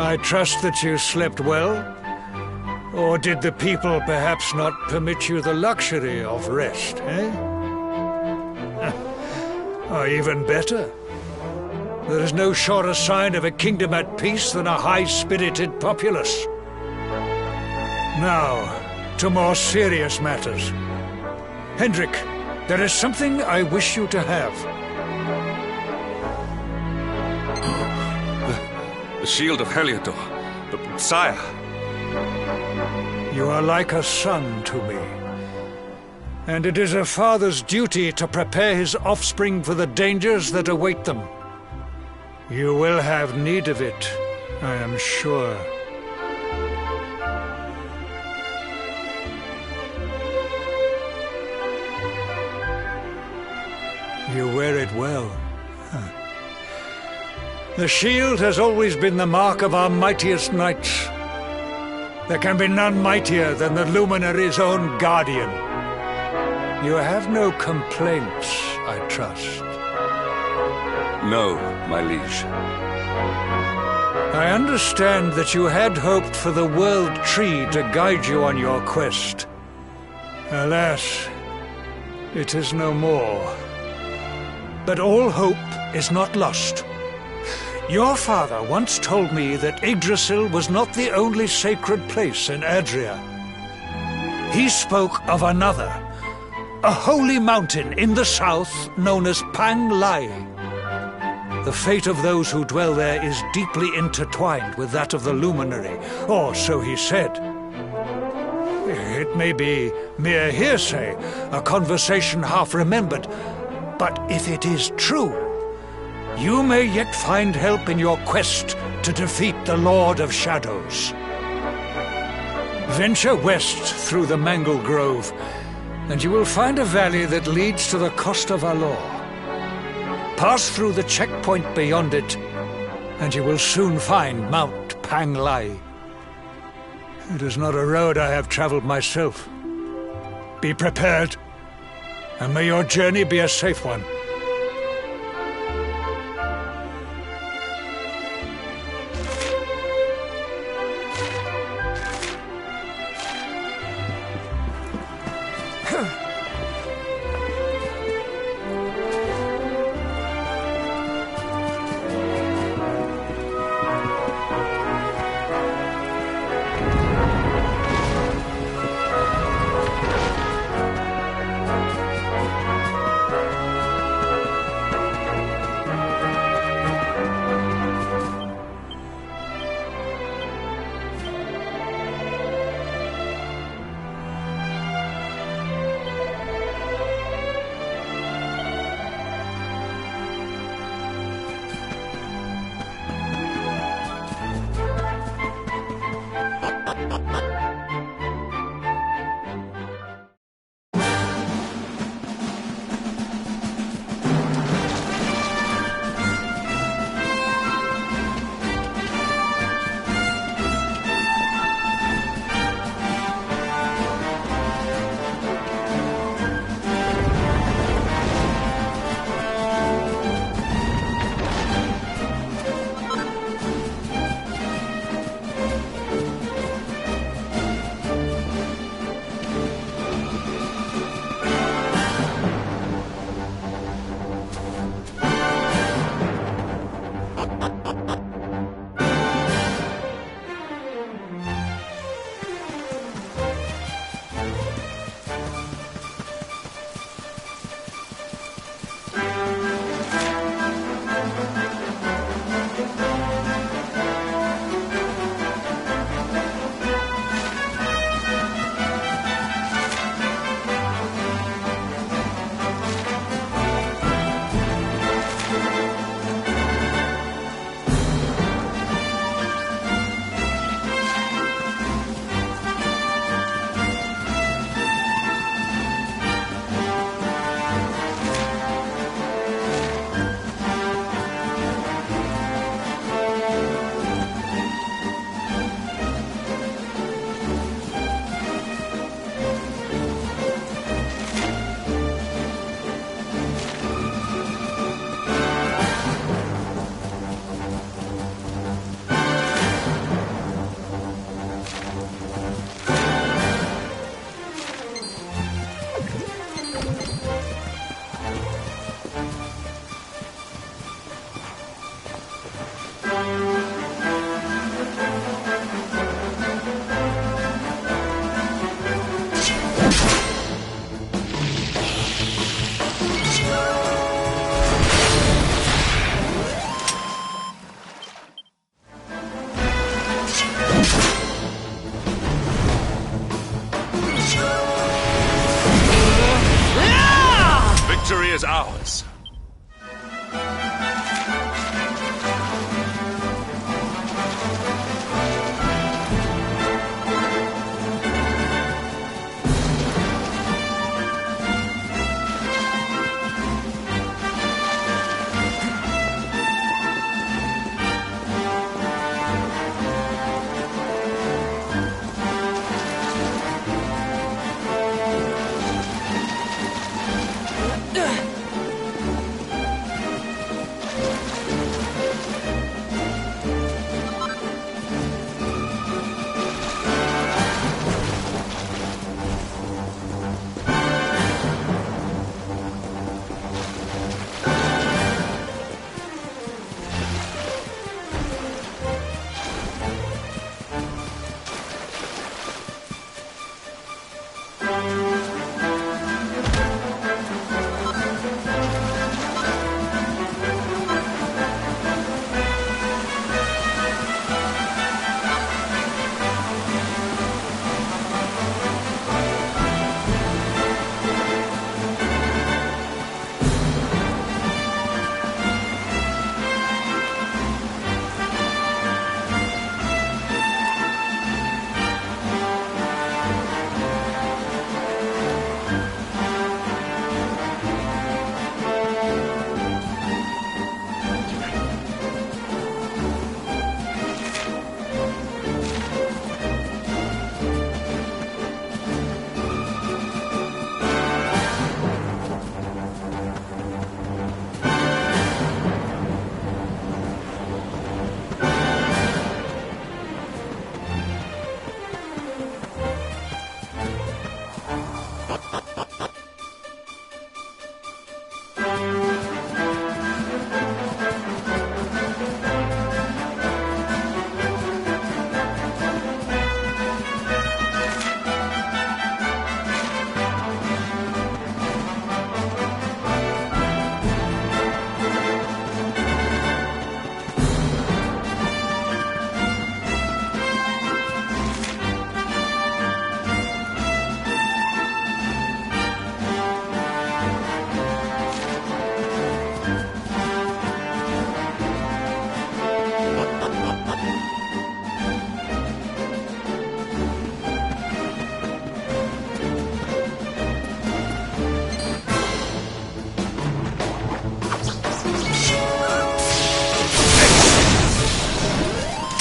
I trust that you slept well? Or did the people perhaps not permit you the luxury of rest, eh? Or even better, there is no surer sign of a kingdom at peace than a high-spirited populace. Now, to more serious matters. Hendrik, there is something I wish you to have. The shield of Heliodor. But, sire. You are like a son to me. And it is a father's duty to prepare his offspring for the dangers that await them. You will have need of it, I am sure. You wear it well. The shield has always been the mark of our mightiest knights. There can be none mightier than the Luminary's own guardian. You have no complaints, I trust. No, my liege. I understand that you had hoped for the World Tree to guide you on your quest. Alas, it is no more. But all hope is not lost. Your father once told me that Yggdrasil was not the only sacred place in Adria. He spoke of another, a holy mountain in the south known as Pang Lai. The fate of those who dwell there is deeply intertwined with that of the Luminary, or so he said. It may be mere hearsay, a conversation half remembered, but if it is true, you may yet find help in your quest to defeat the Lord of Shadows. Venture west through the Mangle Grove, and you will find a valley that leads to the Costa Valor. Pass through the checkpoint beyond it, and you will soon find Mount Pang Lai. It is not a road I have traveled myself. Be prepared, and may your journey be a safe one. Victory is ours.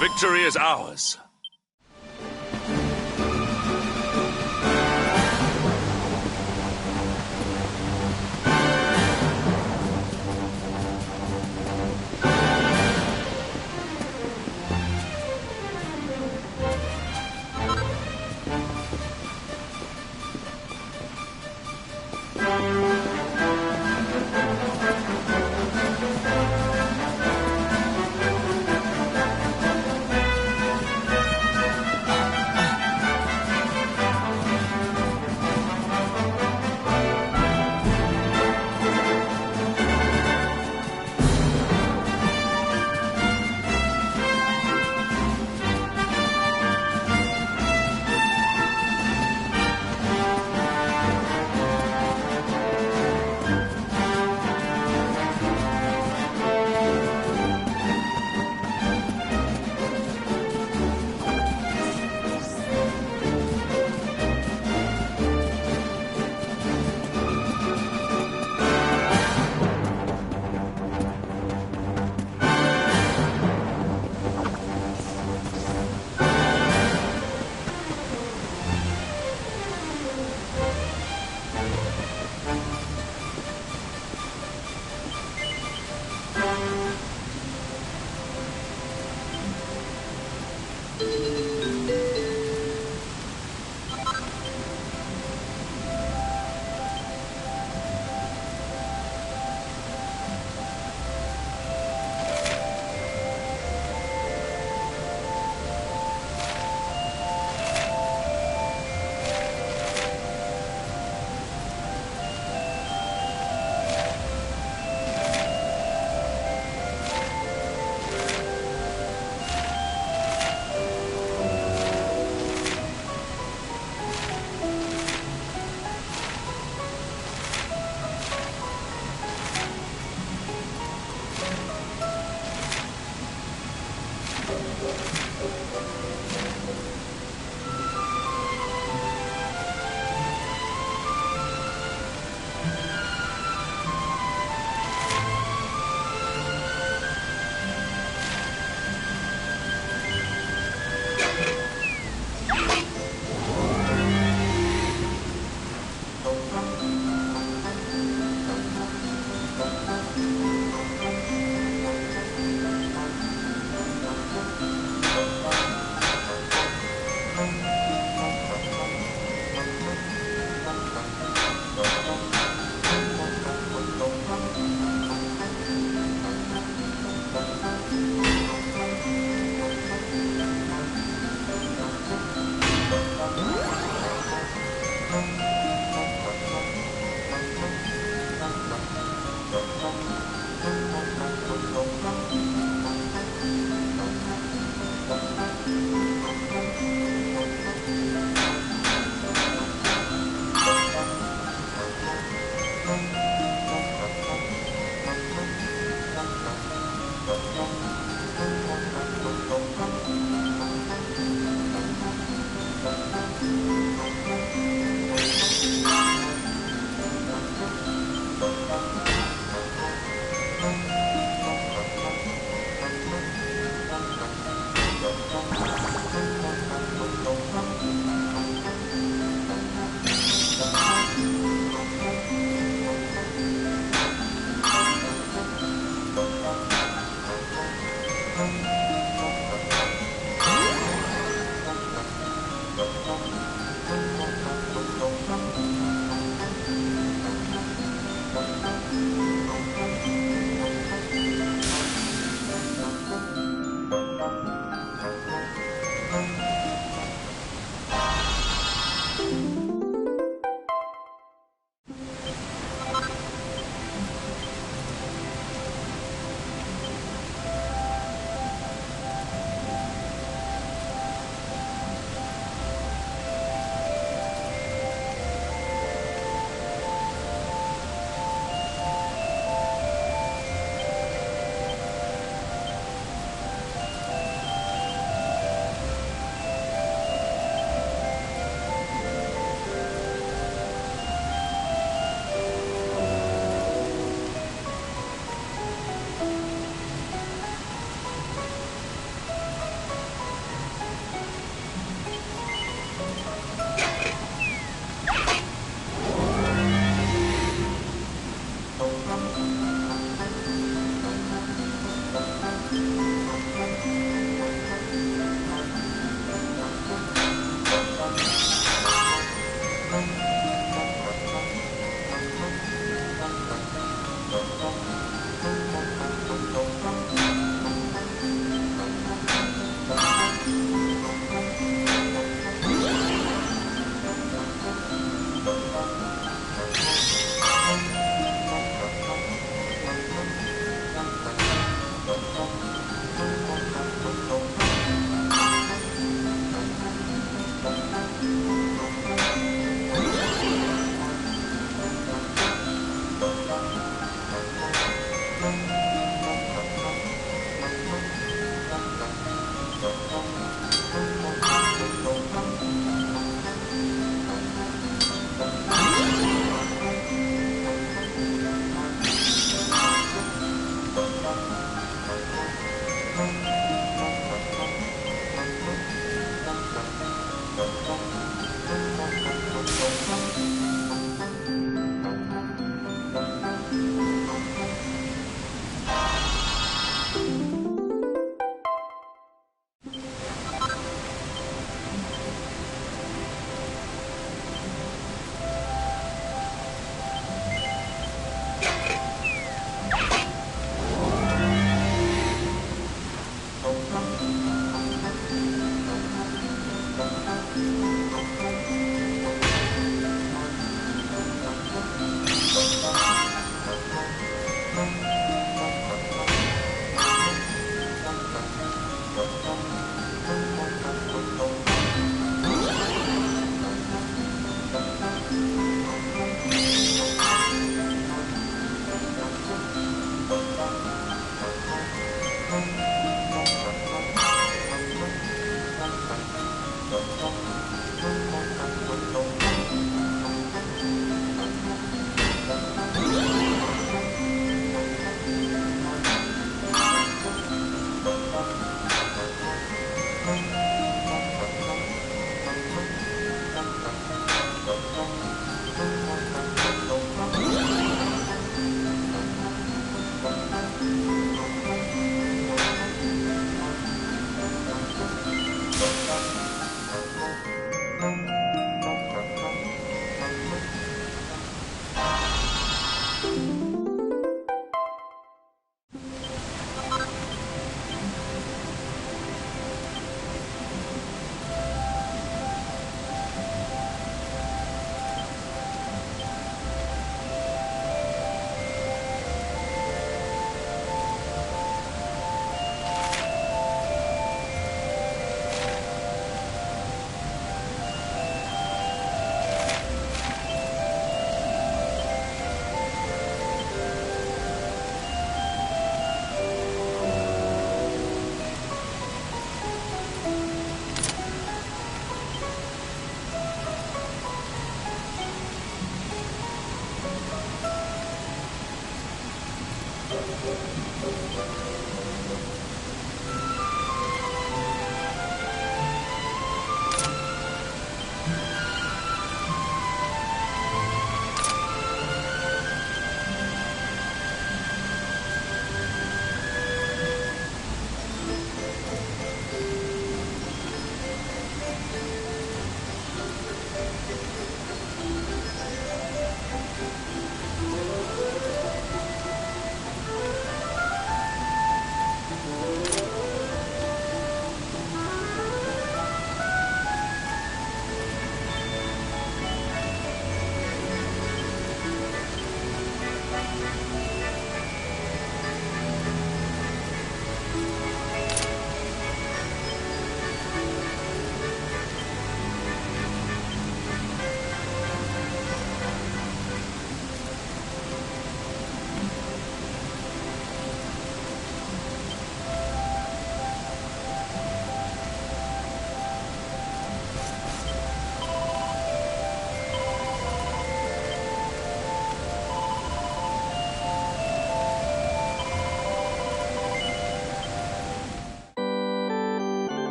Victory is ours.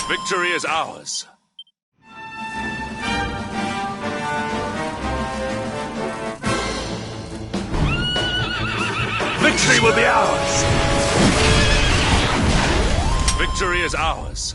Victory is ours. Victory will be ours. Victory is ours.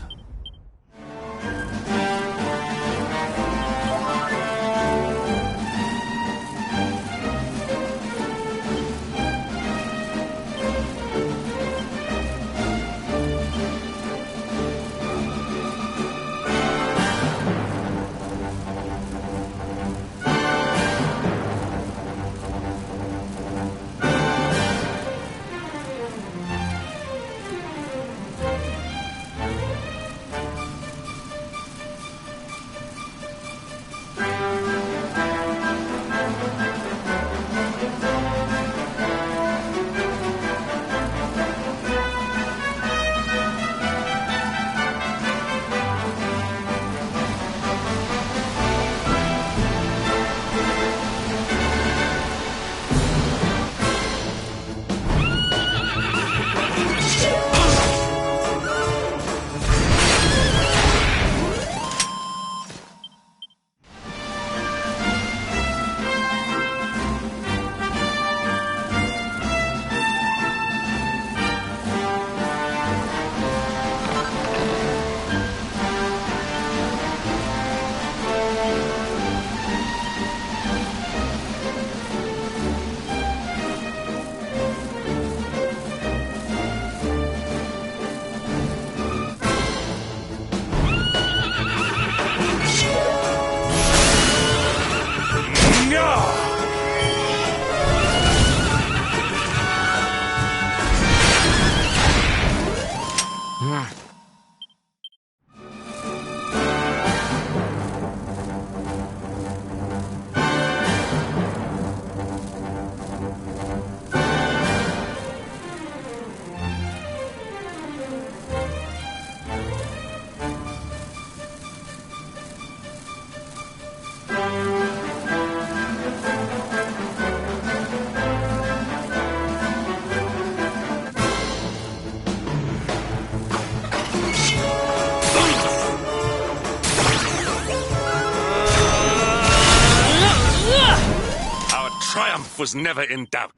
Triumph was never in doubt.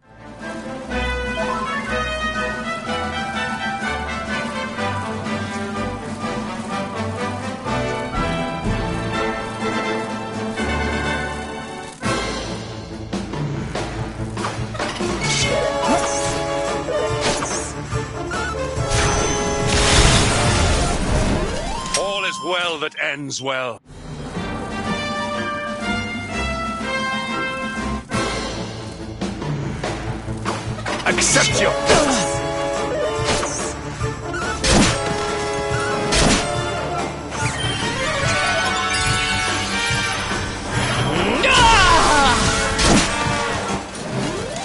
All is well that ends well. Accept your fate!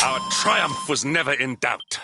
Our triumph was never in doubt.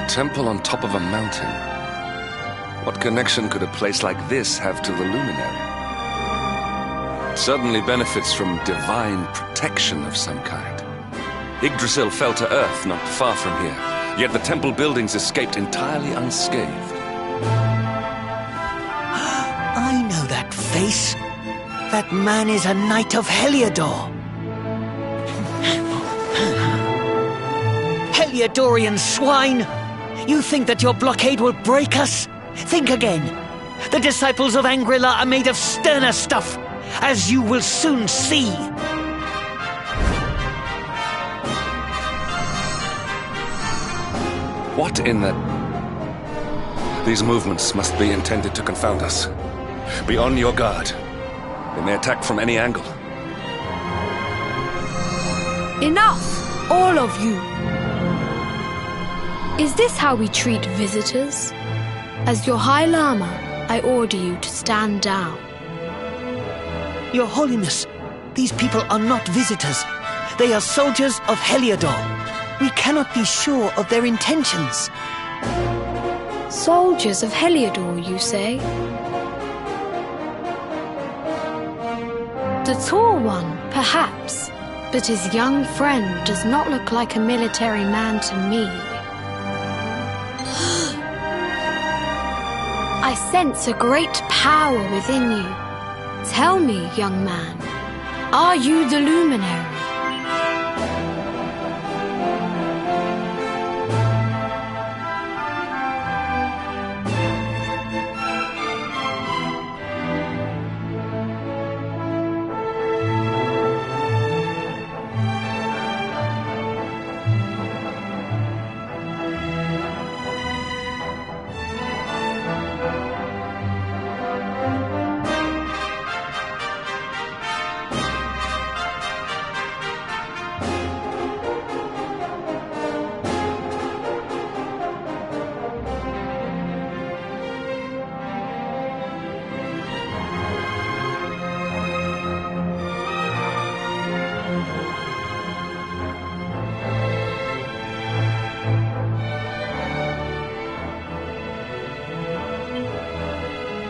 temple on top of a mountain. What connection could a place like this have to the Luminary? It certainly benefits from divine protection of some kind. Yggdrasil fell to earth not far from here, yet the temple buildings escaped entirely unscathed. I know that face. That man is a knight of Heliodor. Heliodorian swine! You think that your blockade will break us? Think again. The disciples of Angrila are made of sterner stuff, as you will soon see. What in the... These movements must be intended to confound us. Be on your guard. They may attack from any angle. Enough! All of you! Is this how we treat visitors? As your High Lama, I order you to stand down. Your Holiness, these people are not visitors. They are soldiers of Heliodor. We cannot be sure of their intentions. Soldiers of Heliodor, you say? The tall one, perhaps, but his young friend does not look like a military man to me. I sense a great power within you. Tell me, young man, are you the Luminary?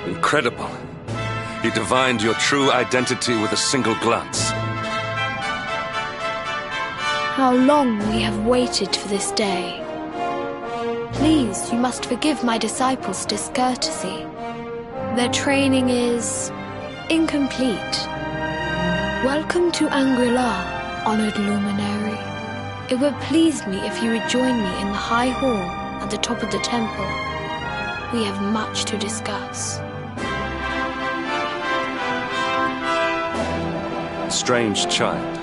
Incredible. He divined your true identity with a single glance. How long we have waited for this day. Please, you must forgive my disciples' discourtesy. Their training is incomplete. Welcome to Angrila, honored Luminary. It would please me if you would join me in the High Hall at the top of the temple. We have much to discuss. Strange child,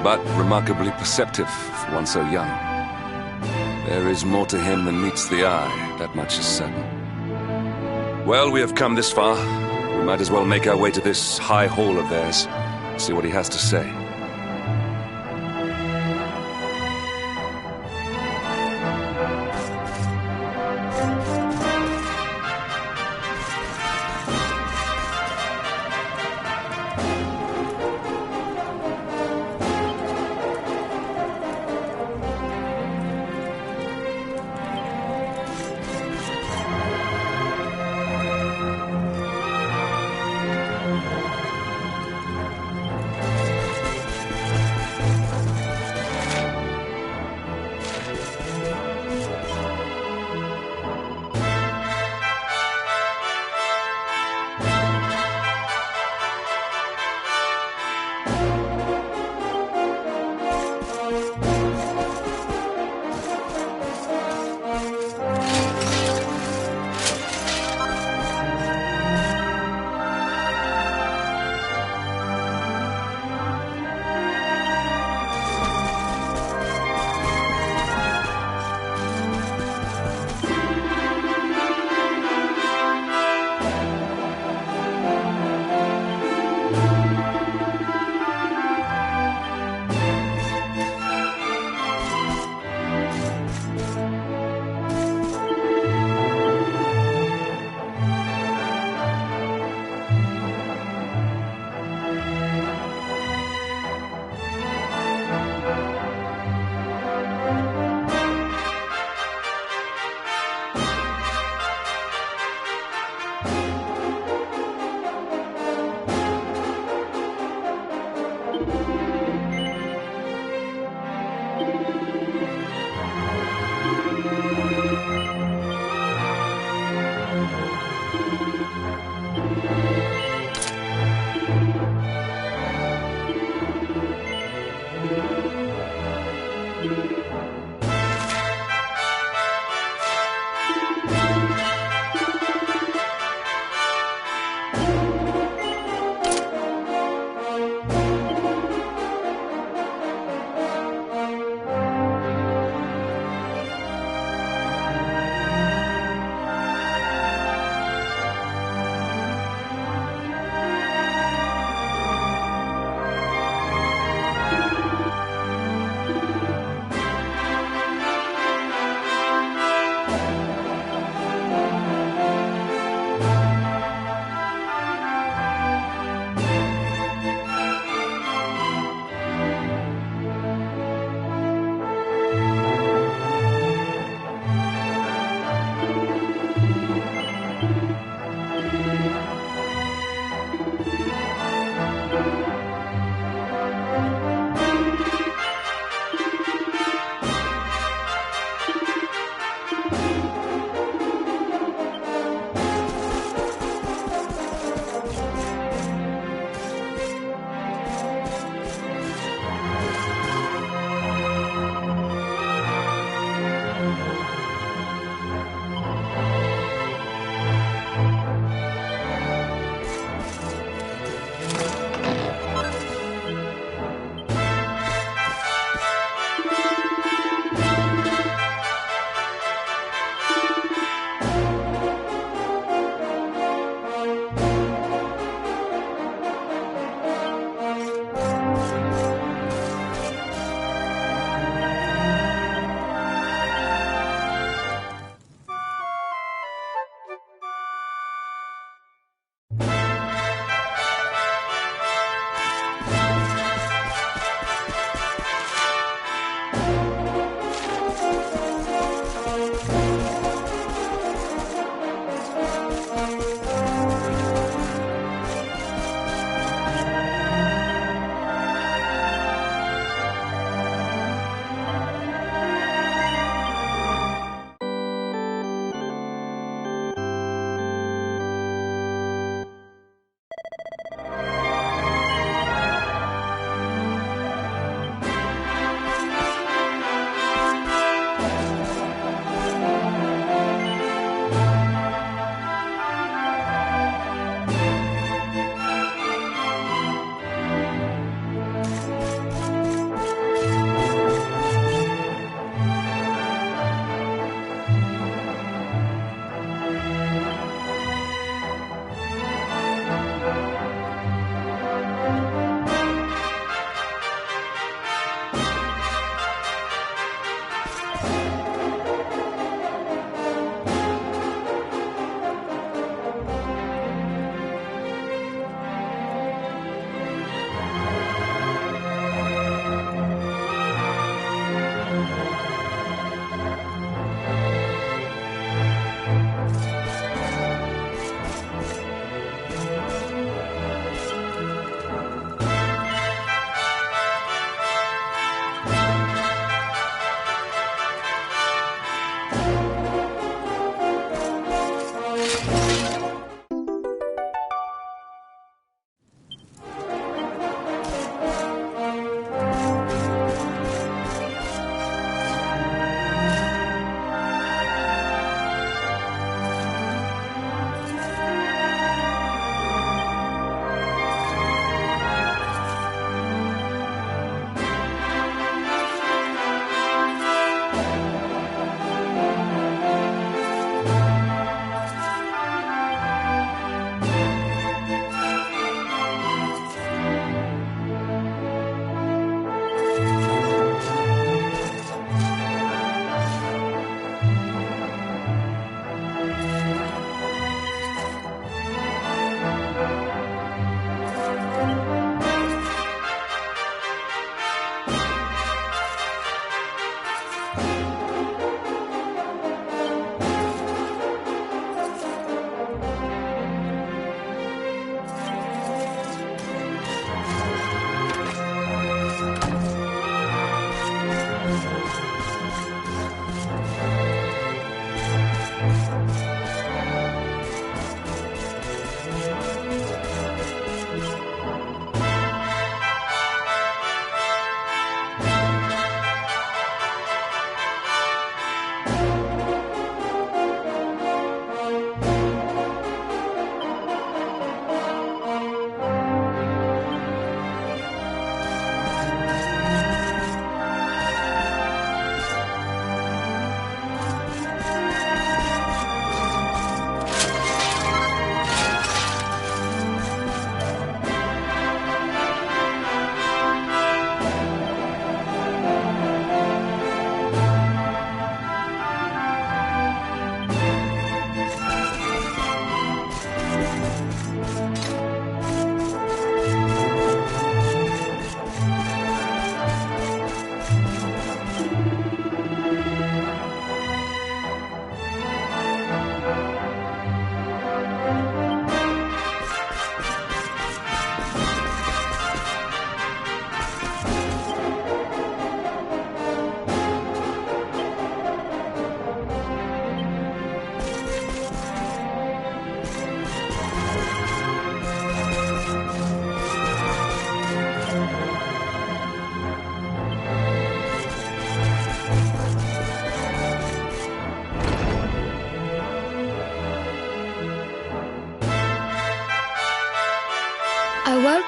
but remarkably perceptive for one so young. There is more to him than meets the eye, that much is certain. Well, we have come this far. We might as well make our way to this high hall of theirs, see what he has to say.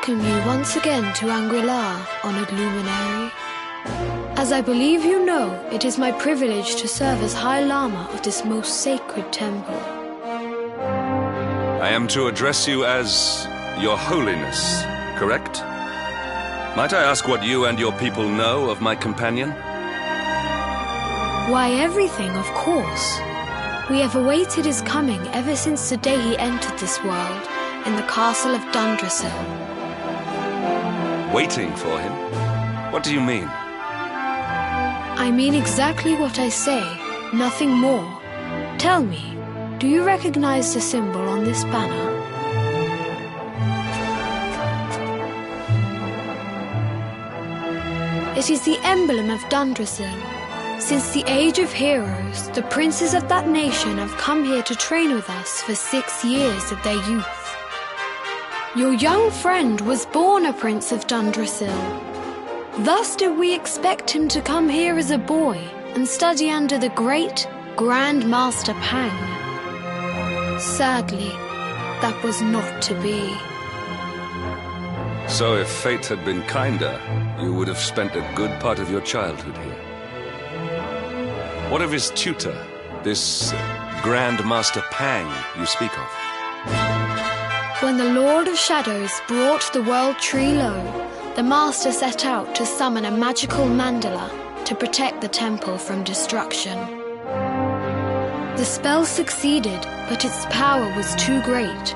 welcome you once again to Angri-La, honored luminary. As I believe you know, it is my privilege to serve as High Lama of this most sacred temple. I am to address you as Your Holiness, correct? Might I ask what you and your people know of my companion? Why, everything, of course. We have awaited his coming ever since the day he entered this world, in the castle of Dundrasil. Waiting for him? What do you mean? I mean exactly what I say, nothing more. Tell me, do you recognize the symbol on this banner? It is the emblem of Dundrasil. Since the age of heroes, the princes of that nation have come here to train with us for 6 years of their youth. Your young friend was born a prince of Dundrasil. Thus did we expect him to come here as a boy and study under the great Grand Master Pang. Sadly, that was not to be. So if fate had been kinder, you would have spent a good part of your childhood here. What of his tutor, this Grand Master Pang you speak of? When the Lord of Shadows brought the World Tree low, the Master set out to summon a magical mandala to protect the temple from destruction. The spell succeeded, but its power was too great.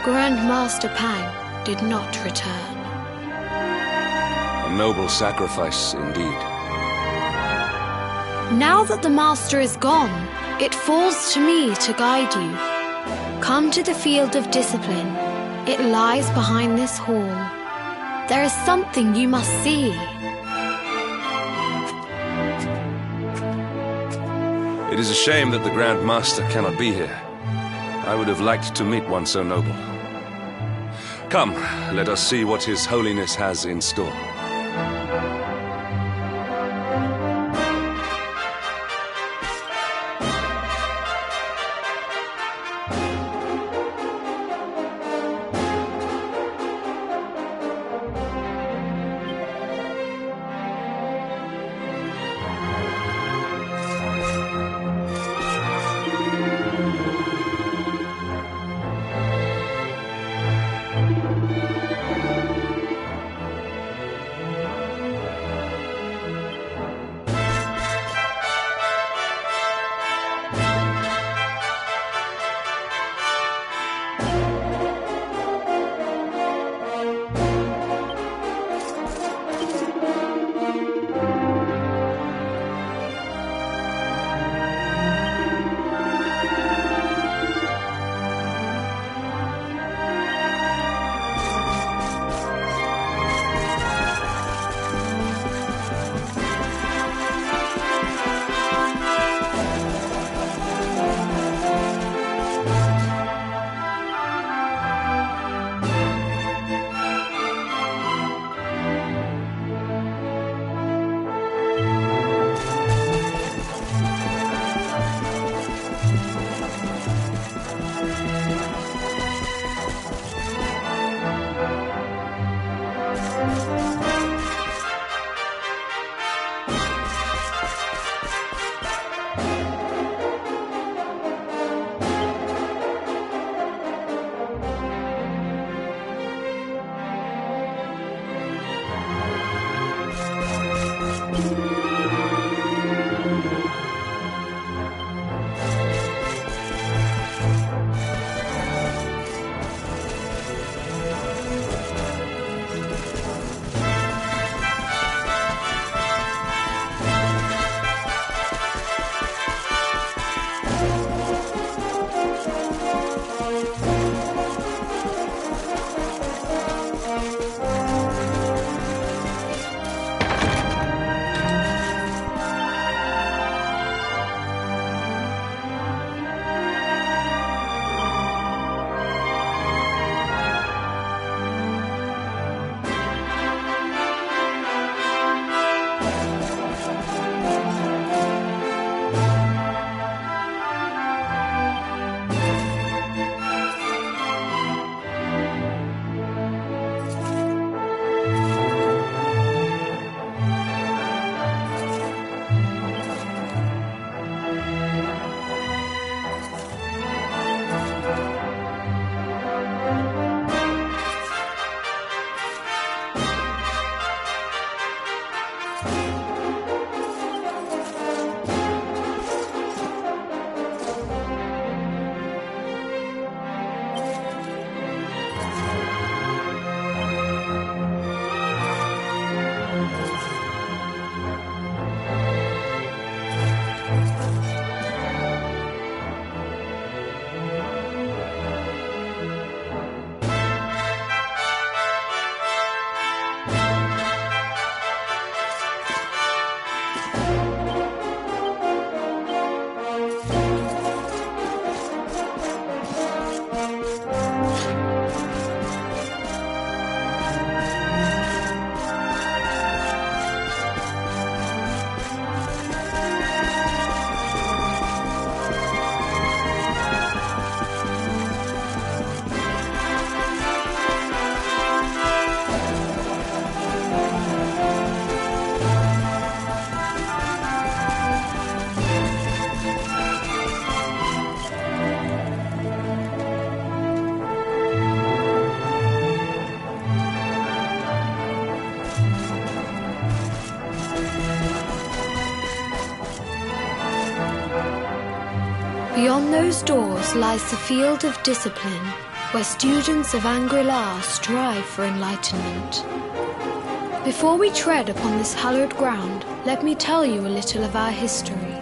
Grand Master Pang did not return. A noble sacrifice indeed. Now that the Master is gone, it falls to me to guide you. Come to the Field of Discipline. It lies behind this hall. There is something you must see. It is a shame that the Grand Master cannot be here. I would have liked to meet one so noble. Come, let us see what His Holiness has in store. Beyond those doors lies the field of discipline, where students of Angri-La strive for enlightenment. Before we tread upon this hallowed ground, let me tell you a little of our history,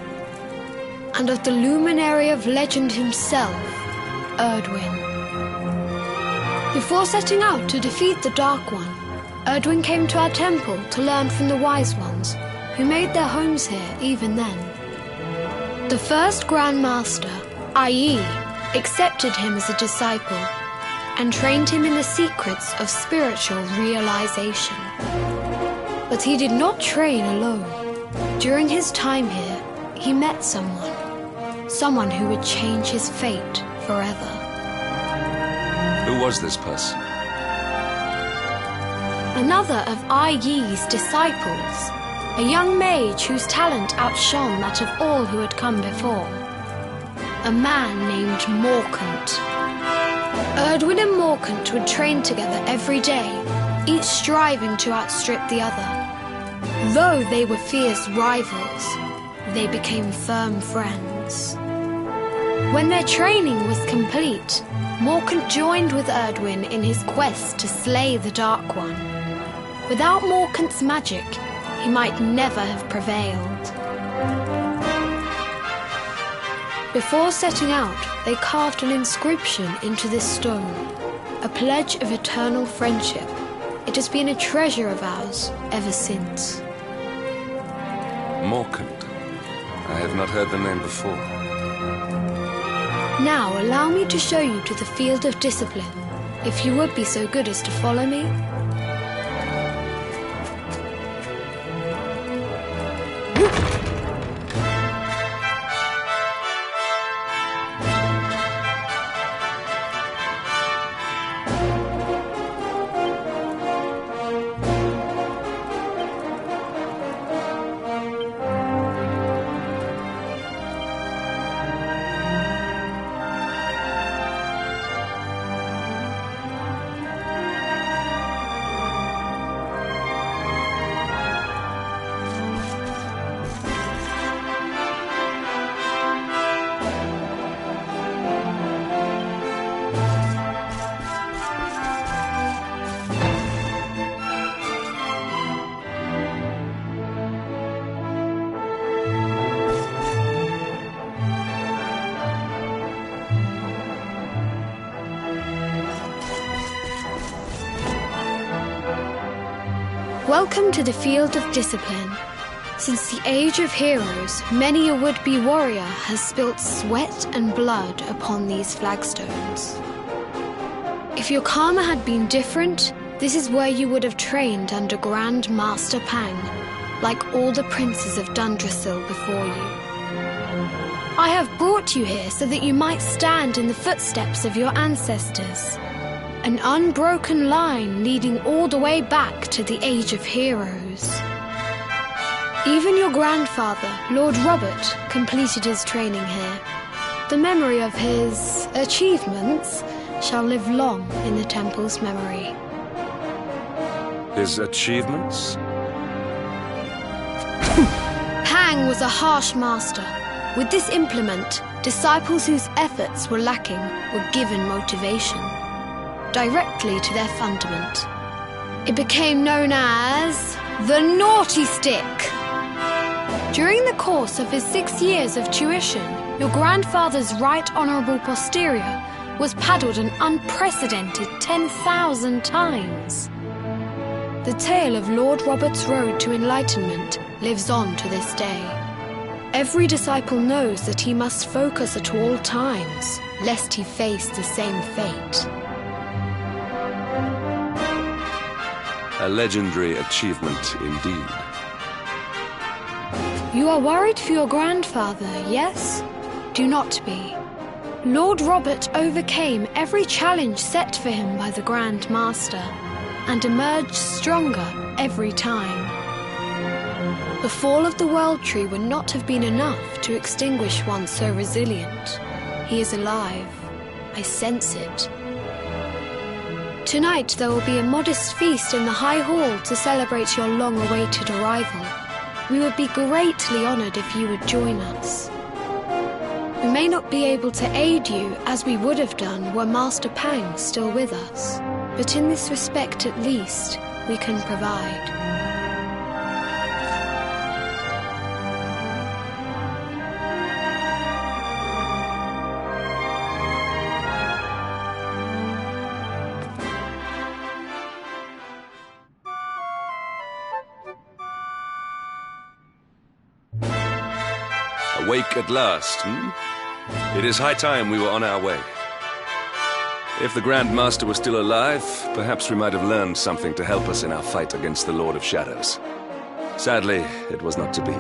and of the luminary of legend himself, Erdwin. Before setting out to defeat the Dark One, Erdwin came to our temple to learn from the Wise Ones, who made their homes here even then. The first Grand Master, Ai, accepted him as a disciple and trained him in the secrets of spiritual realization. But he did not train alone. During his time here, he met someone who would change his fate forever. Who was this person? Another of Ai Yi's disciples, a young mage whose talent outshone that of all who had come before. A man named Morkant. Erdwin and Morkant would train together every day, each striving to outstrip the other. Though they were fierce rivals, they became firm friends. When their training was complete, Morkant joined with Erdwin in his quest to slay the Dark One. Without Morkant's magic, he might never have prevailed. Before setting out, they carved an inscription into this stone, a pledge of eternal friendship. It has been a treasure of ours ever since. Morkant. I have not heard the name before. Now allow me to show you to the field of discipline, if you would be so good as to follow me. Welcome to the field of discipline. Since the age of heroes, many a would-be warrior has spilt sweat and blood upon these flagstones. If your karma had been different, this is where you would have trained under Grand Master Pang, like all the princes of Dundrasil before you. I have brought you here so that you might stand in the footsteps of your ancestors. An unbroken line leading all the way back to the Age of Heroes. Even your grandfather, Lord Robert, completed his training here. The memory of his achievements shall live long in the temple's memory. His achievements? Pang was a harsh master. With this implement, disciples whose efforts were lacking were given motivation directly to their fundament. It became known as the Naughty Stick. During the course of his 6 years of tuition, your grandfather's right honourable posterior was paddled an unprecedented 10,000 times. The tale of Lord Robert's road to enlightenment lives on to this day. Every disciple knows that he must focus at all times, lest he face the same fate. A legendary achievement indeed. You are worried for your grandfather, yes? Do not be. Lord Robert overcame every challenge set for him by the Grand Master, and emerged stronger every time. The fall of the World Tree would not have been enough to extinguish one so resilient. He is alive. I sense it. Tonight there will be a modest feast in the High Hall to celebrate your long-awaited arrival. We would be greatly honoured if you would join us. We may not be able to aid you as we would have done were Master Pang still with us, but in this respect at least, we can provide. Awake at last, hmm? It is high time we were on our way. If the Grand Master was still alive, perhaps we might have learned something to help us in our fight against the Lord of Shadows. Sadly, it was not to be.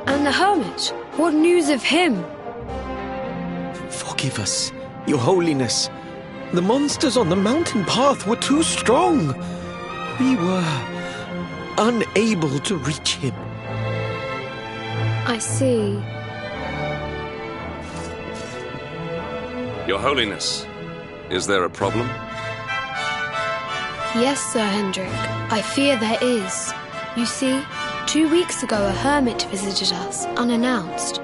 And the hermit? What news of him? Forgive us, Your Holiness. The monsters on the mountain path were too strong. We were unable to reach him. I see. Your Holiness, is there a problem? Yes, Sir Hendrik. I fear there is. You see, 2 weeks ago a hermit visited us, unannounced,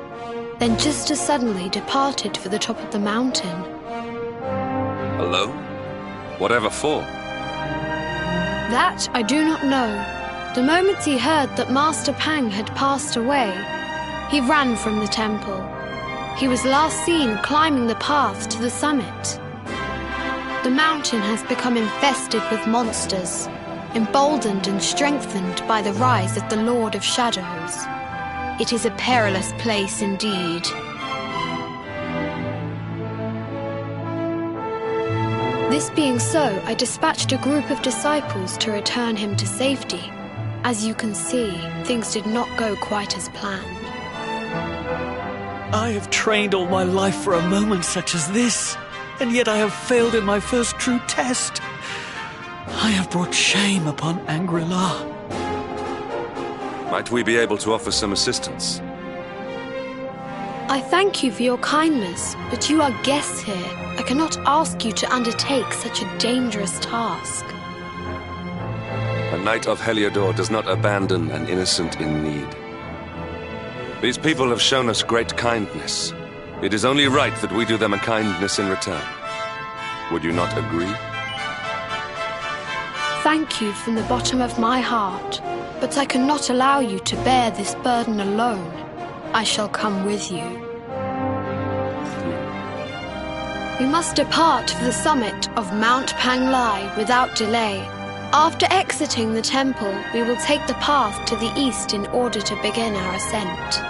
then just as suddenly departed for the top of the mountain. Alone? Whatever for? That I do not know. The moment he heard that Master Pang had passed away, he ran from the temple. He was last seen climbing the path to the summit. The mountain has become infested with monsters, emboldened and strengthened by the rise of the Lord of Shadows. It is a perilous place indeed. This being so, I dispatched a group of disciples to return him to safety. As you can see, things did not go quite as planned. I have trained all my life for a moment such as this, and yet I have failed in my first true test. I have brought shame upon Angri-La. Might we be able to offer some assistance? I thank you for your kindness, but you are guests here. I cannot ask you to undertake such a dangerous task. A knight of Heliodor does not abandon an innocent in need. These people have shown us great kindness. It is only right that we do them a kindness in return. Would you not agree? Thank you from the bottom of my heart, but I cannot allow you to bear this burden alone. I shall come with you. We must depart for the summit of Mount Panglai without delay. After exiting the temple, we will take the path to the east in order to begin our ascent.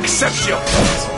accept your fate!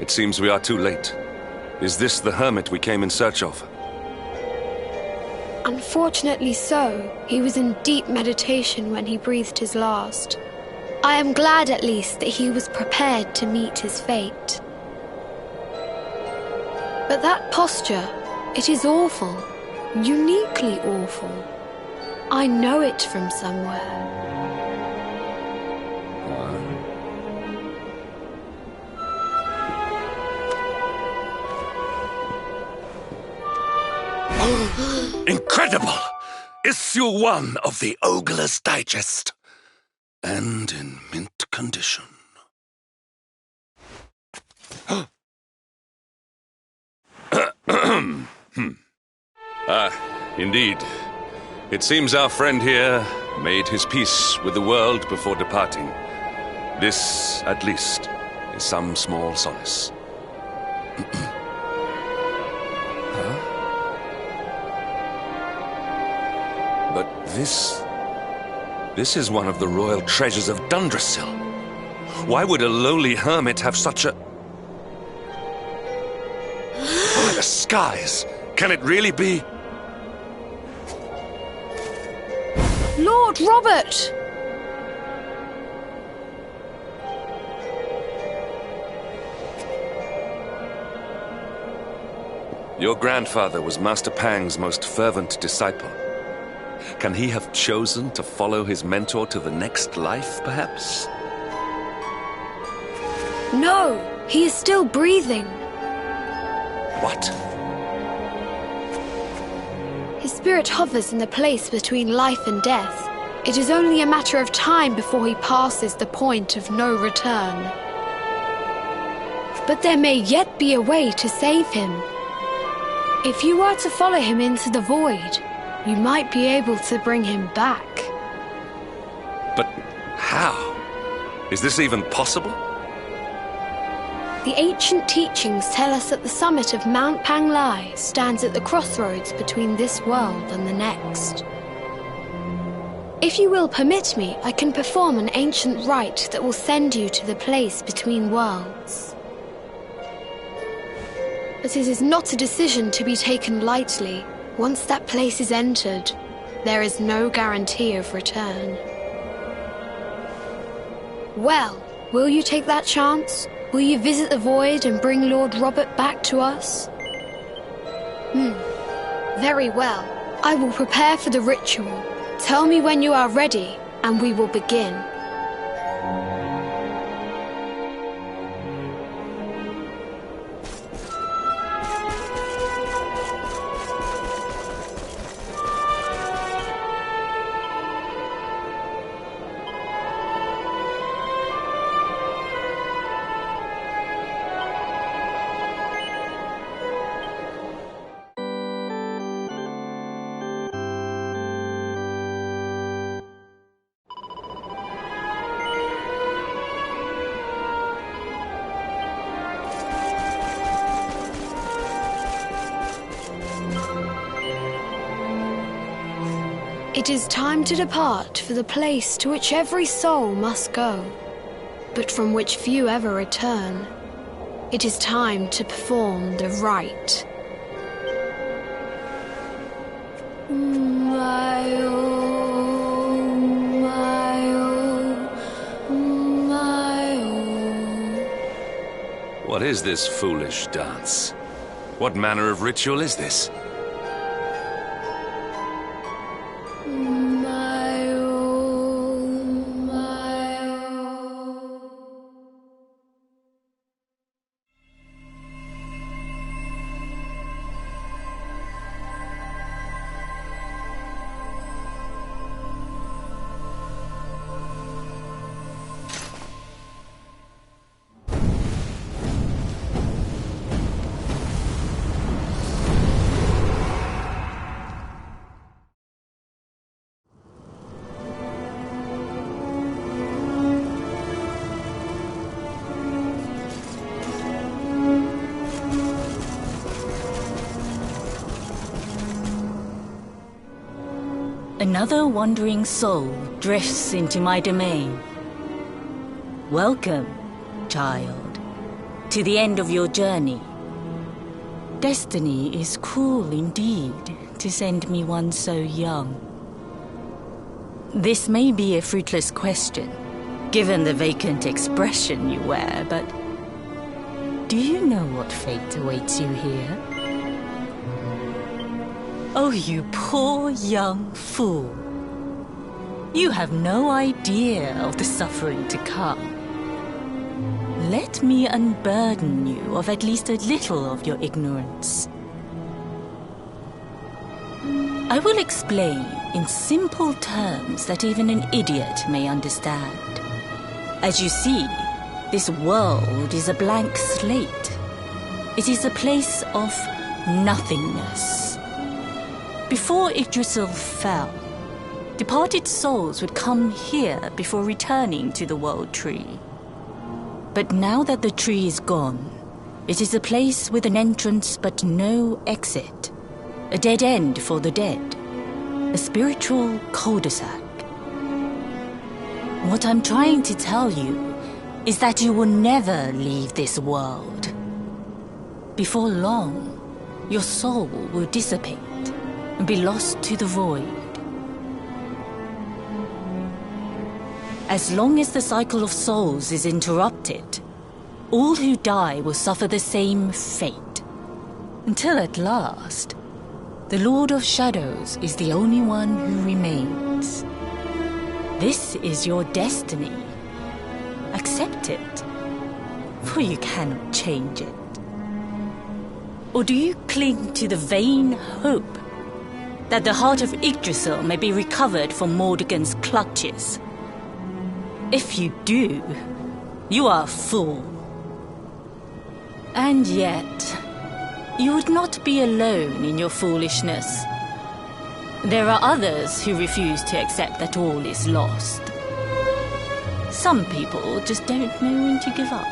It seems we are too late. Is this the hermit we came in search of? Unfortunately so. He was in deep meditation when he breathed his last. I am glad at least that he was prepared to meet his fate. But that posture, it is awful. Uniquely awful. I know it from somewhere. Incredible! Issue 1 of the Ogler's Digest. And in mint condition. Indeed. It seems our friend here made his peace with the world before departing. This, at least, is some small solace. But this is one of the royal treasures of Dundrasil. Why would a lowly hermit have such a... By the skies! Can it really be? Lord Robert! Your grandfather was Master Pang's most fervent disciple. Can he have chosen to follow his mentor to the next life, perhaps? No, he is still breathing. What? His spirit hovers in the place between life and death. It is only a matter of time before he passes the point of no return. But there may yet be a way to save him. If you were to follow him into the void, you might be able to bring him back. But how? Is this even possible? The ancient teachings tell us that the summit of Mount Panglai stands at the crossroads between this world and the next. If you will permit me, I can perform an ancient rite that will send you to the place between worlds. But it is not a decision to be taken lightly. Once that place is entered, there is no guarantee of return. Well, will you take that chance? Will you visit the void and bring Lord Robert back to us? Very well. I will prepare for the ritual. Tell me when you are ready, and we will begin. It is time to depart for the place to which every soul must go, but from which few ever return. It is time to perform the rite. What is this foolish dance? What manner of ritual is this? Another wandering soul drifts into my domain. Welcome, child. to the end of your journey. Destiny is cruel indeed to send me one so young. This may be a fruitless question, given the vacant expression you wear, but do you know what fate awaits you here? Oh, you poor young fool. You have no idea of the suffering to come. Let me unburden you of at least a little of your ignorance. I will explain in simple terms that even an idiot may understand. As you see, this world is a blank slate. It is a place of nothingness. Before Yggdrasil fell, departed souls would come here before returning to the World Tree. But now that the tree is gone, it is a place with an entrance but no exit. A dead end for the dead. A spiritual cul-de-sac. What I'm trying to tell you is that you will never leave this world. Before long, your soul will dissipate and be lost to the void. As long as the cycle of souls is interrupted, all who die will suffer the same fate. Until at last, the Lord of Shadows is the only one who remains. This is your destiny. Accept it, for you cannot change it. Or do you cling to the vain hope that the heart of Yggdrasil may be recovered from Mordegon's clutches? If you do, you are a fool. And yet, you would not be alone in your foolishness. There are others who refuse to accept that all is lost. Some people just don't know when to give up.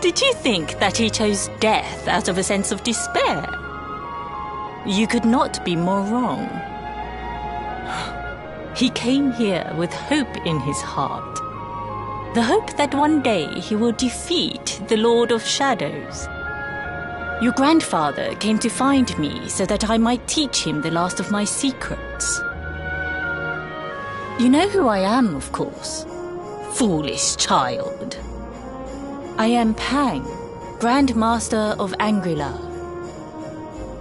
Did you think that he chose death out of a sense of despair? You could not be more wrong. He came here with hope in his heart. The hope that one day he will defeat the Lord of Shadows. Your grandfather came to find me so that I might teach him the last of my secrets. You know who I am, of course. Foolish child. I am Pang, Grand Master of Angrila.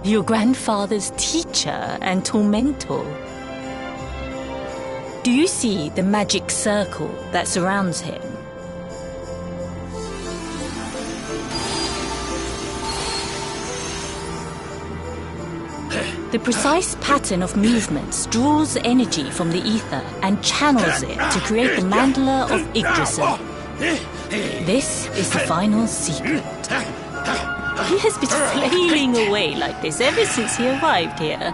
Your grandfather's teacher and tormentor. Do you see the magic circle that surrounds him? The precise pattern of movements draws energy from the ether and channels it to create the mandala of Yggdrasil. This is the final secret. He has been flailing away like this ever since he arrived here.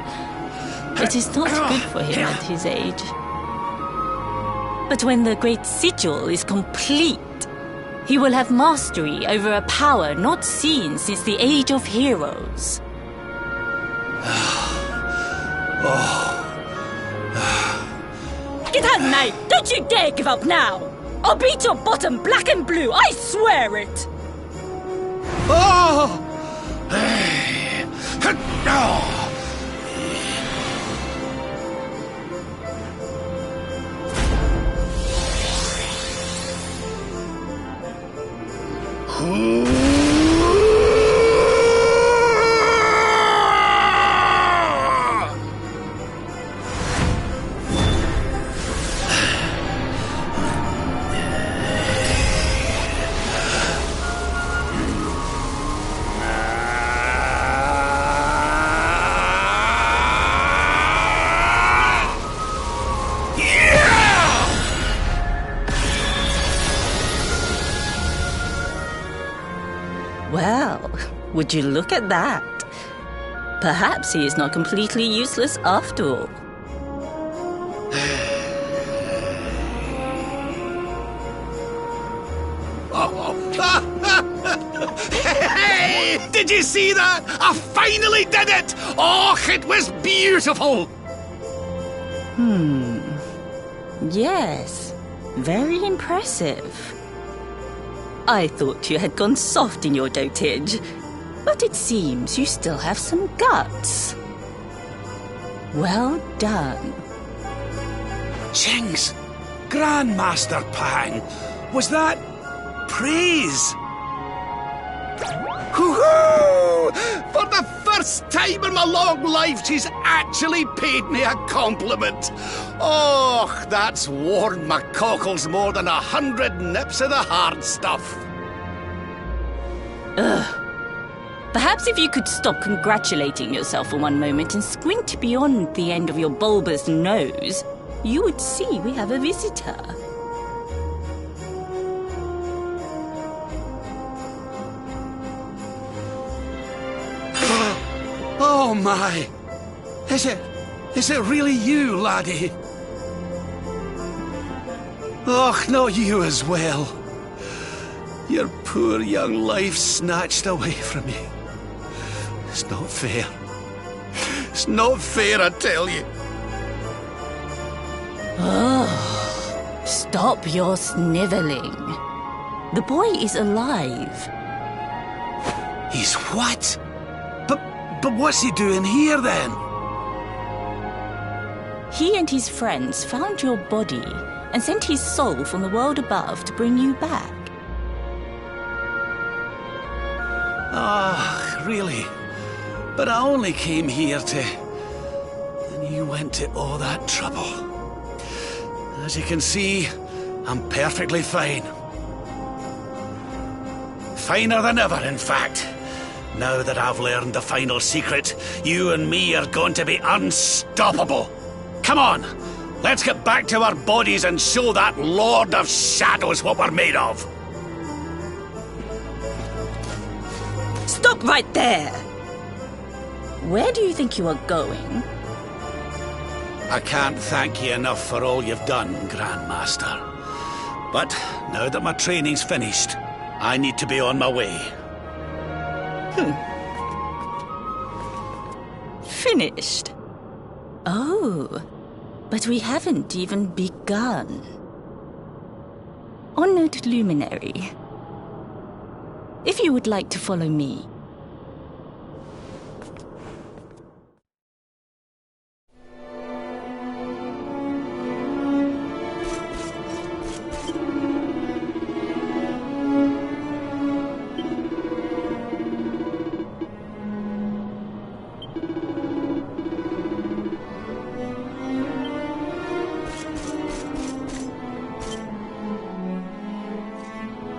It is not good for him at his age. But when the great sigil is complete, he will have mastery over a power not seen since the Age of Heroes. Get out, mate! Don't you dare give up now! I'll beat your bottom black and blue, I swear it! Oh! Would you look at that? Perhaps he is not completely useless after all. Hey! Did you see that? I finally did it! Oh, it was beautiful! Yes, very impressive. I thought you had gone soft in your dotage, but it seems you still have some guts. Well done. Jings! Grandmaster Pang! Was that praise? Hoo-hoo! For the first time in my long life, she's actually paid me a compliment. Oh, that's warmed my cockles more than 100 nips of the hard stuff. Perhaps if you could stop congratulating yourself for one moment and squint beyond the end of your bulbous nose, you would see we have a visitor. Oh my! Is it really you, laddie? Och, not you as well. Your poor young life snatched away from you. It's not fair. It's not fair, I tell you. Stop your sniveling. The boy is alive. He's what? But what's he doing here then? He and his friends found your body and sent his soul from the world above to bring you back. Ah, really? But I only came here to... And you went to all that trouble. As you can see, I'm perfectly fine. Finer than ever, in fact. Now that I've learned the final secret, you and me are going to be unstoppable. Come on, let's get back to our bodies and show that Lord of Shadows what we're made of. Stop right there! Where do you think you are going? I can't thank you enough for all you've done, Grandmaster. But now that my training's finished, I need to be on my way. Finished? Oh, but we haven't even begun. Honored Luminary, if you would like to follow me.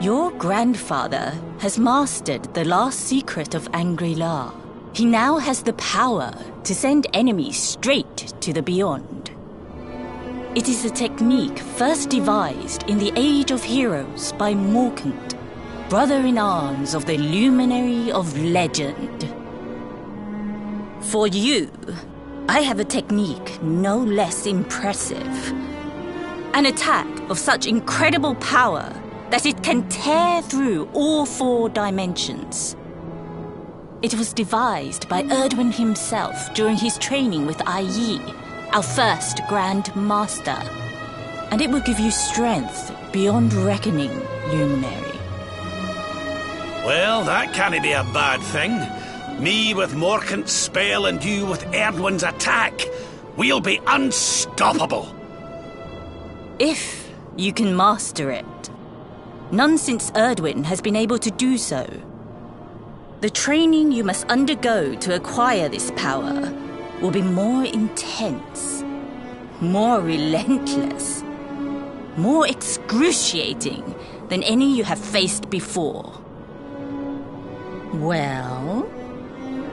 Your grandfather has mastered the last secret of Angri-La. He now has the power to send enemies straight to the beyond. It is a technique first devised in the Age of Heroes by Morkant, brother-in-arms of the Luminary of Legend. For you, I have a technique no less impressive. An attack of such incredible power that it can tear through all 4 dimensions. It was devised by Erdwin himself during his training with Ai Yi, our first Grand Master. And it will give you strength beyond reckoning, Luminary. Well, that can't be a bad thing. Me with Morkant's spell and you with Erdwin's attack. We'll be unstoppable. If you can master it. None since Erdwin has been able to do so. The training you must undergo to acquire this power will be more intense, more relentless, more excruciating than any you have faced before. Well,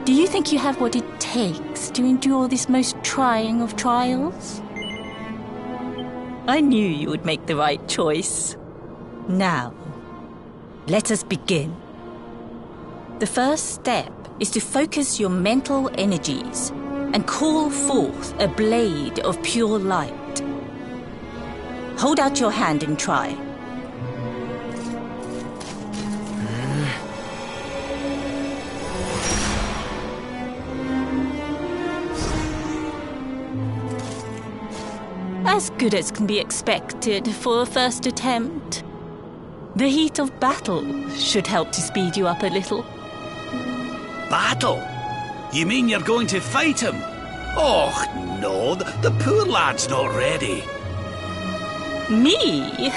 do you think you have what it takes to endure this most trying of trials? I knew you would make the right choice. Now, let us begin. The first step is to focus your mental energies and call forth a blade of pure light. Hold out your hand and try. As good as can be expected for a first attempt. The heat of battle should help to speed you up a little. Battle? You mean you're going to fight him? Oh, no, the poor lad's not ready. Me?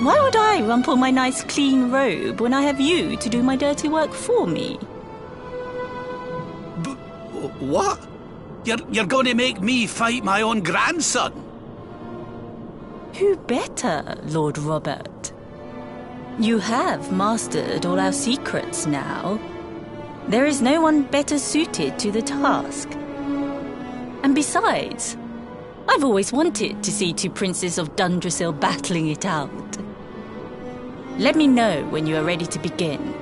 Why would I rumple my nice clean robe when I have you to do my dirty work for me? What? You're going to make me fight my own grandson? Who better, Lord Robert? You have mastered all our secrets now. There is no one better suited to the task. And besides, I've always wanted to see two princes of Dundrasil battling it out. Let me know when you are ready to begin.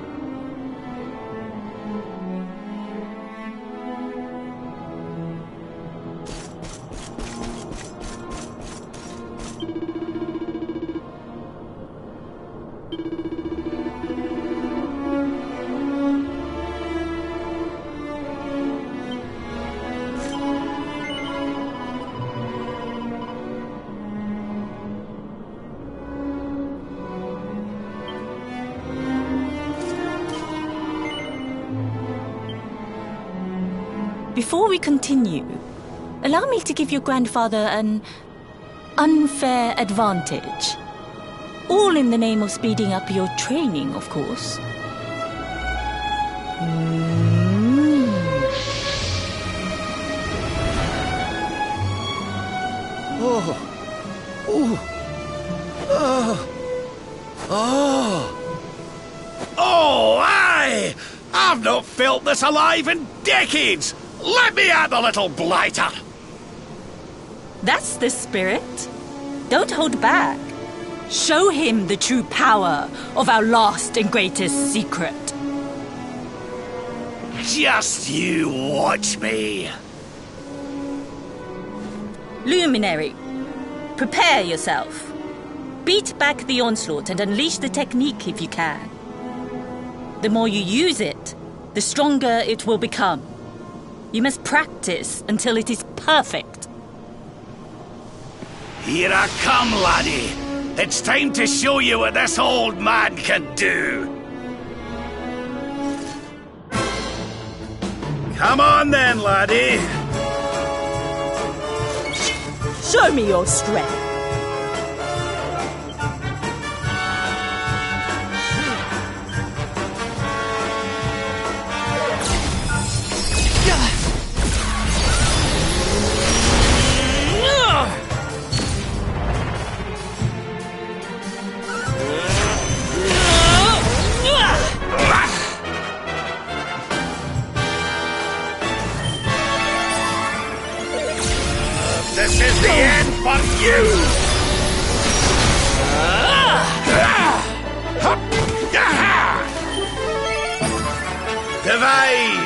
Before we continue, allow me to give your grandfather an unfair advantage. All in the name of speeding up your training, of course. Oh, aye! I've not felt this alive in decades! Let me at the little blighter! That's the spirit. Don't hold back. Show him the true power of our last and greatest secret. Just you watch me. Luminary, prepare yourself. Beat back the onslaught and unleash the technique if you can. The more you use it, the stronger it will become. You must practice until it is perfect. Here I come, laddie. It's time to show you what this old man can do. Come on then, laddie. Show me your strength. This is the end for you! Divide!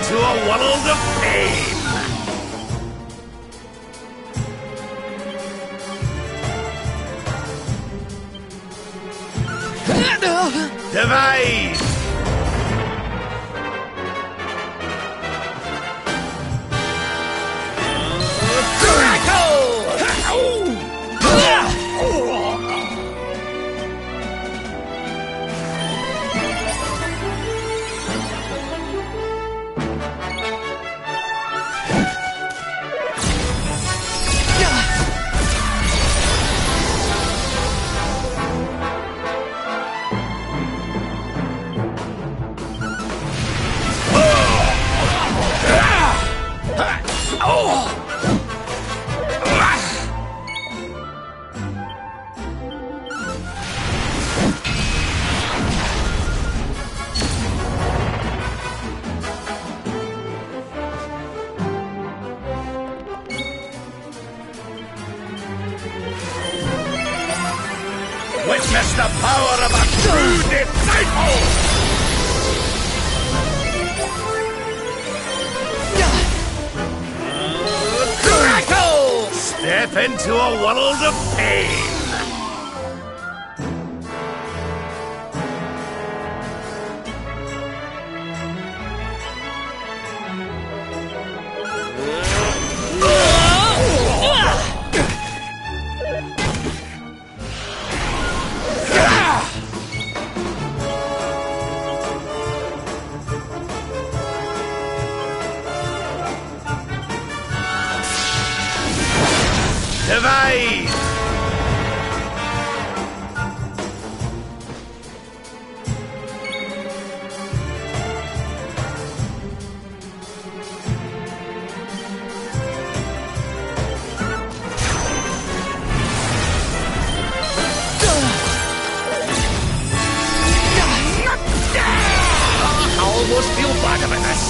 into a world of pain! Divide! Witness the power of a true disciple! Crackle! Step into a world of pain! Divide! I almost feel bad about this.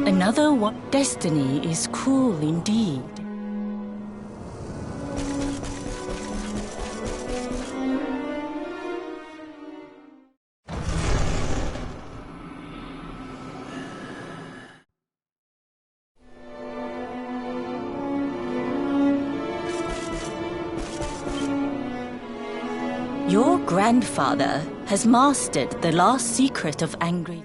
Another destiny is cruel indeed. Your grandfather has mastered the last secret of angry.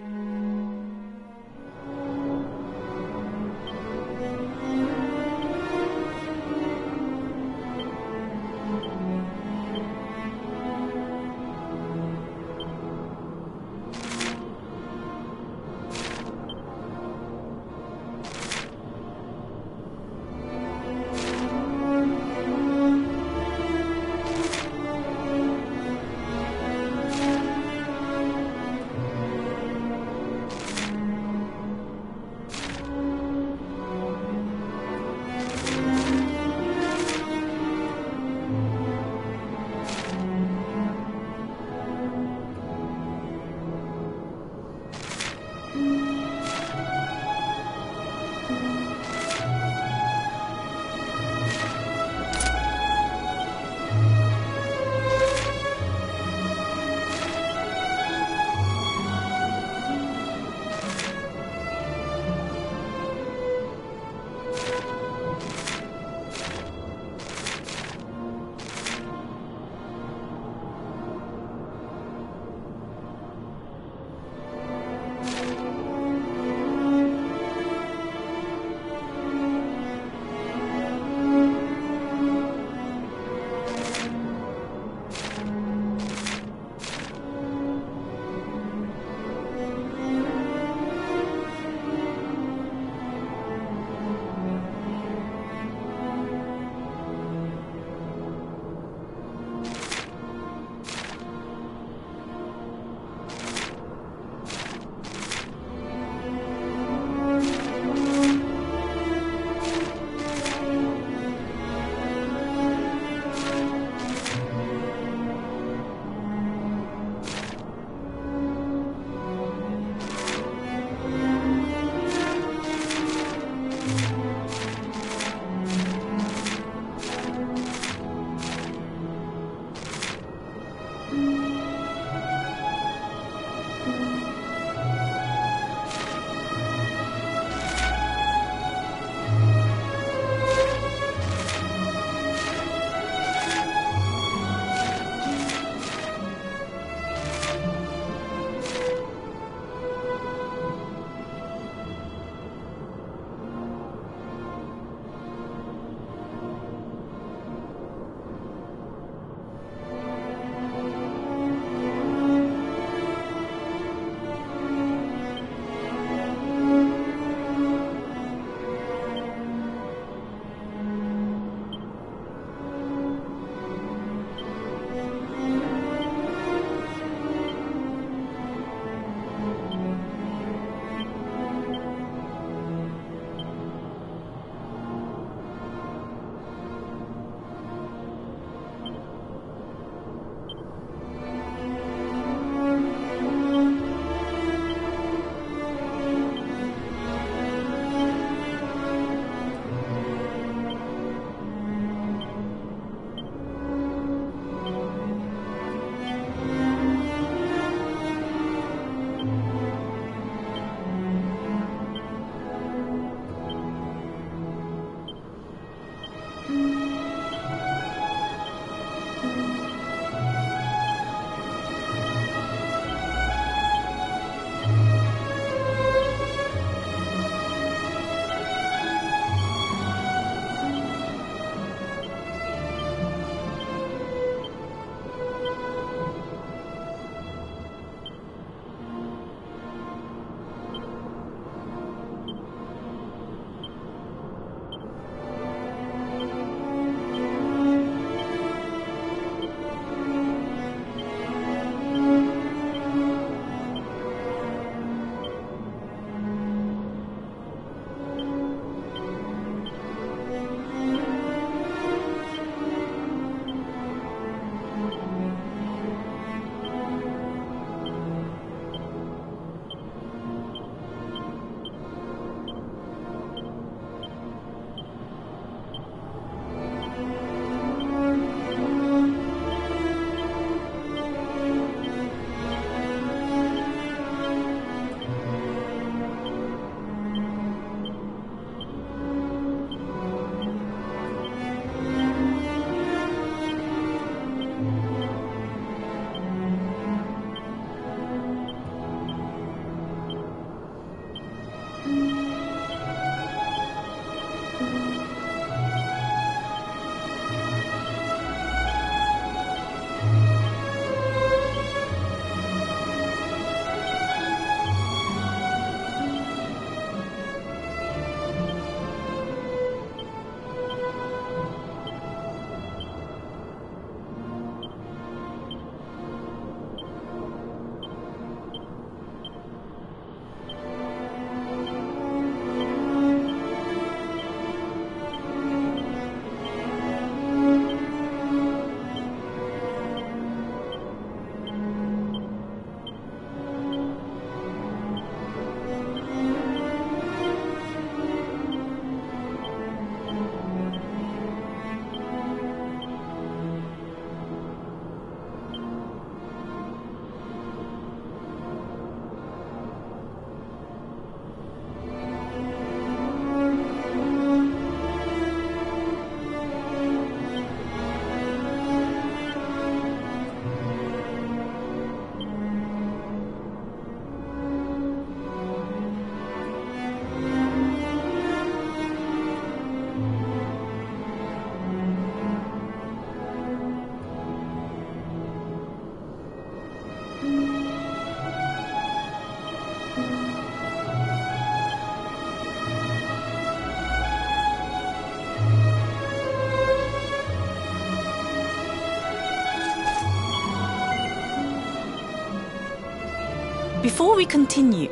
Before we continue...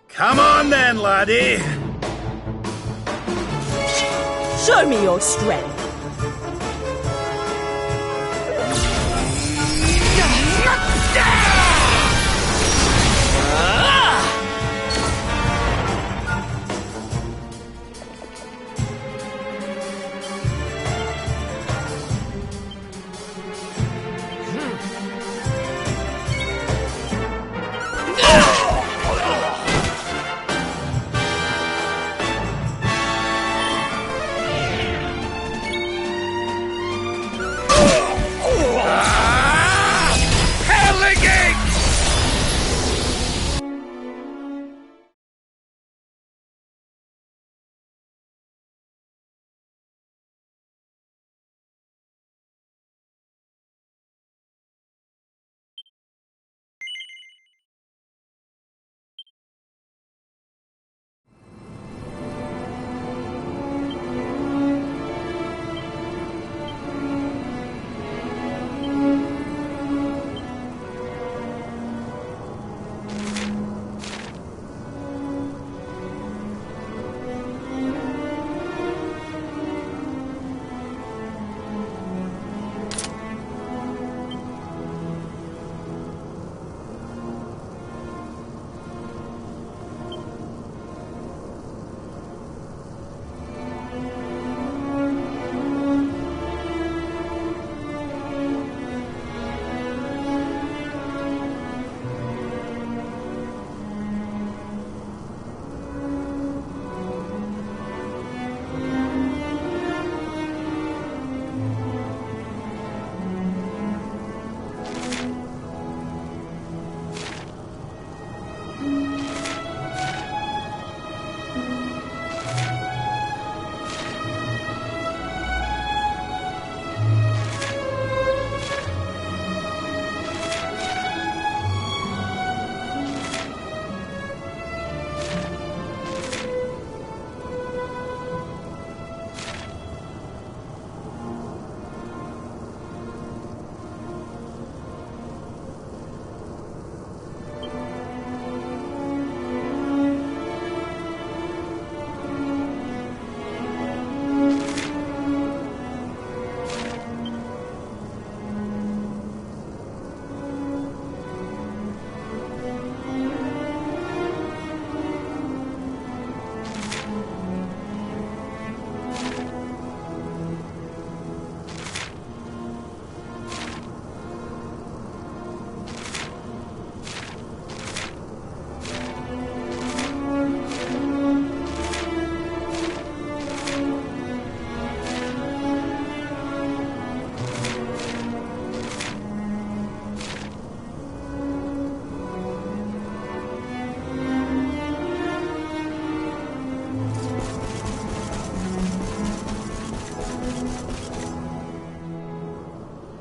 Come on then, laddie! Show me your strength.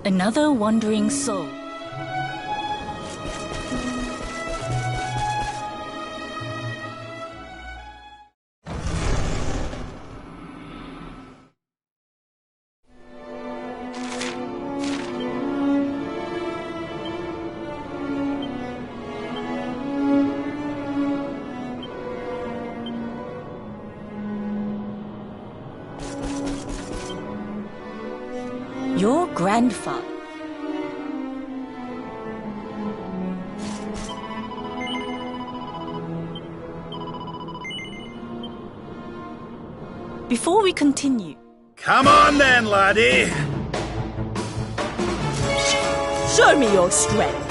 Another wandering soul. Your grandfather. Before we continue... Come on then, laddie! Show me your strength.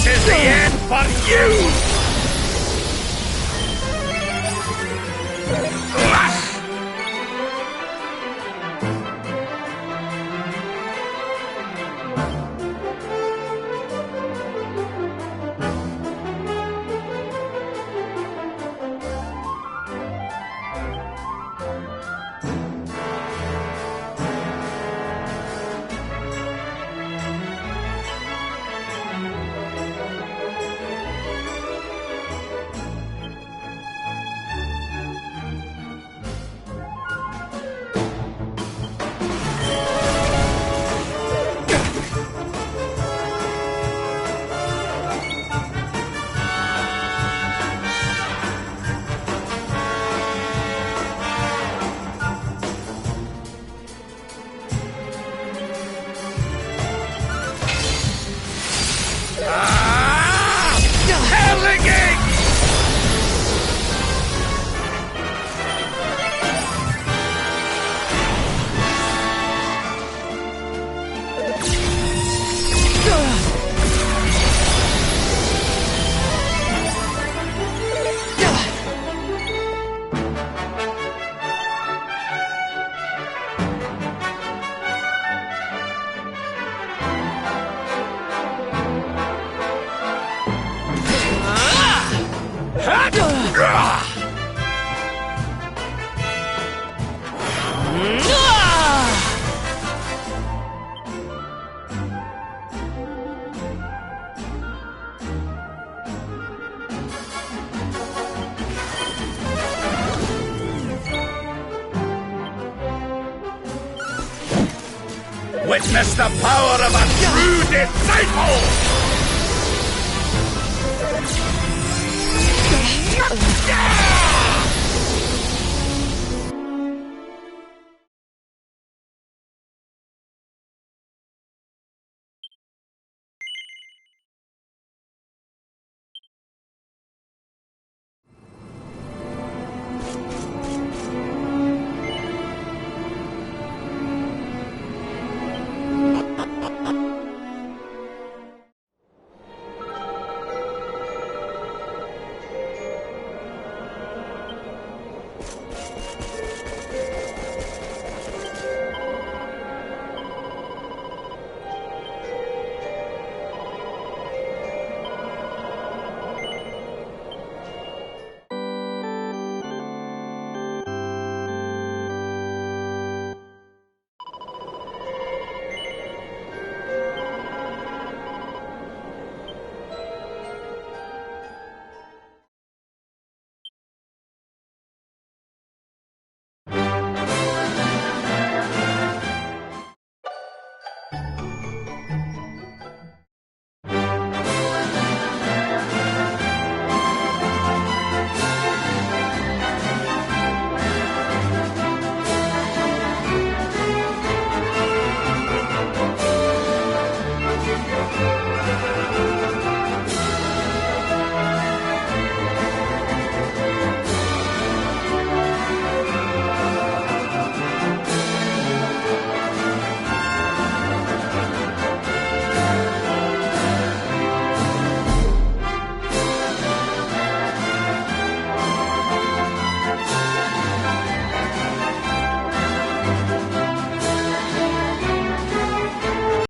is the end for you! Witness the power of a true disciple! Yeah!